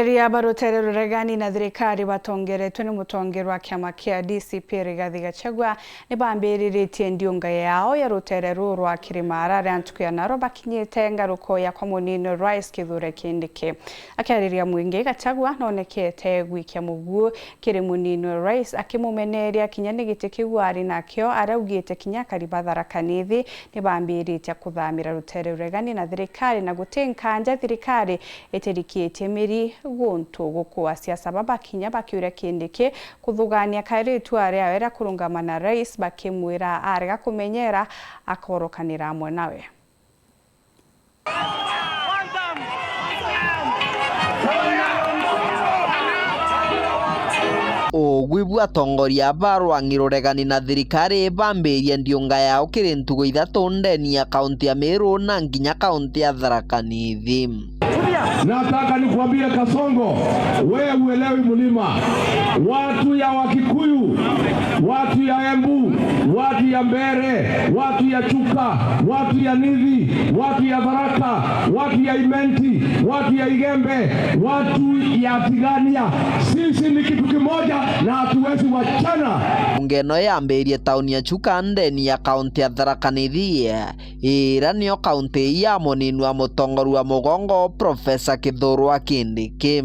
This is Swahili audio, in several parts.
Ria barutere ruregani na thirikari batongeretwe ni mutongerwa wa kiama kia DCP Rigathi Gachagua ni bambiriritie ndiunga yao ya rutere rwa Kirimara rantuku ya Narok bakinyite ngaruko ya kwa munini Rais Kithure Kindiki. Akariria mwingi Gachagua nonekete gwikia muguo kiri munini Rais akimumeneria kinyani giti kiwari nakyo araugite kinyakari batharakanithii ni bambiriritie kuthamira rutere ruregani na thirikari na gutinkanja thirikari itirikitie miri gonto gukwa siasa babakinya bakiure Kindiki kuthugania kairetu aria wera kurungamana Rais bakimwira arega kumenyera akorokanira amwe nawe. Ogwibu atongoria barwangi ruregani na thirikari bambirie ndiunga yao kiri ntugo ithatu ndeni ya kaunti ya Meru na nginya kaunti ya Tharaka Nithi. Nataka nikuambie Kasongo, wewe uelewi mlima. Watu ya Wakikuyu, watu ya Embu, watu ya Mbere, watu ya Chuka, watu ya Nithi, watu ya Tharaka, watu ya Imenti, watu ya Igembe, watu ya Tigania, sisi ni kitu kimoja na hatuwezi wachana. Ngeno yambirie tauni ya Chuka ndeni ya kaunti ya Tharaka Nithi ira niyo kaunti ya munini wa mutongoru wa mugongo Profesa Kithure Kindiki.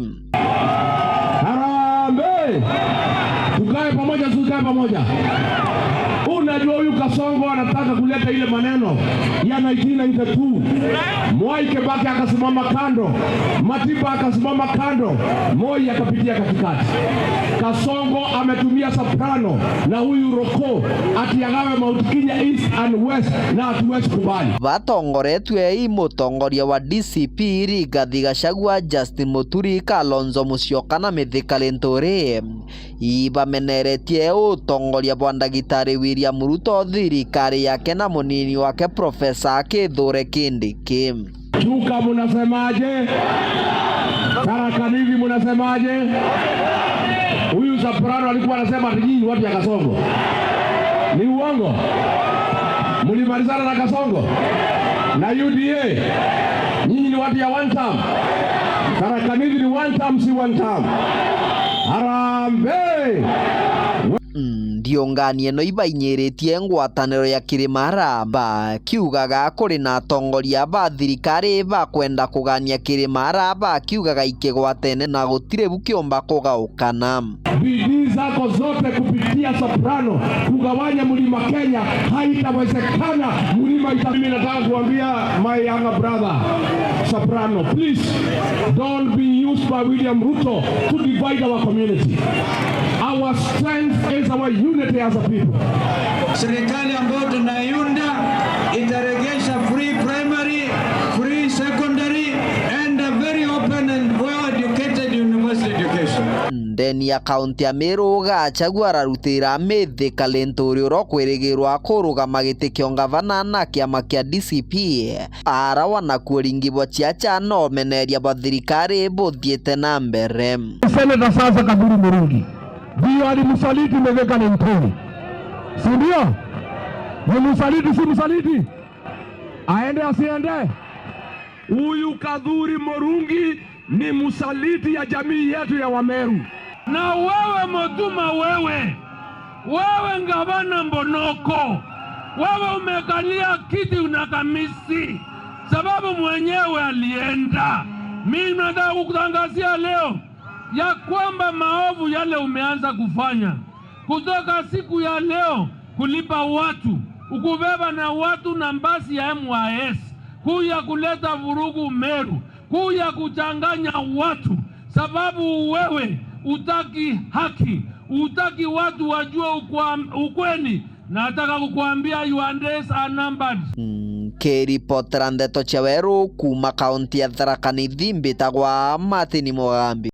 Harambee! Tukae pamoja. Unajua huyu Kasongo anataka kuleta ile maneno ya 1992. Mwai Kibaki akasimama kando, Matiba akasimama kando, Moi akapitia katikati. Kasongo ametumia soprano na huyu Roko atiagawe Mount Kenya East and West na hatuwezi kubali. Batongoretwe mutongoria wa DCP Rigathi Gachagua, Justin Muturi, Kalonzo Musyoka na Mithika Linturi ibameneretie utongoria bwa Ndagitari William Ruto thirikari yake na munini wake Profesa Kithure Kindiki. Chuka munasemaje? Tharaka Nithi munasemaje? Huyu soprano alikuwa anasema nyinyi watu ya Kasongo ni uongo. Mlimalizana na Kasongo na UDA, nyinyi ni watu ya one term. Tharaka Nithi ni one term, si one term. Harambee! Ndionganie no ibainyiritie ngwataniro ya Kirimara bakiugaga kuri na atongoria ba thirikari bakwenda kugania Kirimara bakiugaga ikigwatene na gutire bukiomba kugaukana. Bidii zako zote kupitia soprano kugawanya mlima Kenya haitawezekana. Mlima mimi nataka kuambia my younger brother soprano, please don't be used by William Ruto to divide our community. Our strength is our unity as a people. Serikali ambayo tunaiunda itaregesha free primary, free secondary and a very open and well-educated university education. Ndeni ya kaunti ya Meru Gachagua ararutira Mithika Linturi urokwirigirwa kurugama giti kio ngavana na kiama kia DCP arawana kuringibwa chiacha no meneria ba thirikari buthiete na mbere. Seneta sasa Kadhuri Murungi ndio alimsaliti Mithika Linturi, si ndio? Ni msaliti, si msaliti? Aende asiende? Huyu Kadhuri Murungi ni msaliti ya jamii yetu ya Wameru. Na wewe Mutuma, wewe ngavana Mbonoko, wewe umekalia kiti unakamisi sababu mwenyewe alienda. Mimi nataka kukutangazia leo ya kwamba maovu yale umeanza kufanya kutoka siku ya leo, kulipa watu, ukubeba na watu na mbasi ya MYS, kuya kuleta vurugu Meru, kuya kuchanganya watu, sababu wewe utaki haki, utaki watu wajue ukweli. Nataka kukuambia your days are numbered. Kiripotera Ndeto Cheweru kuma kaunti ya Tharaka Nithi mbitagwa Martin Mugambi.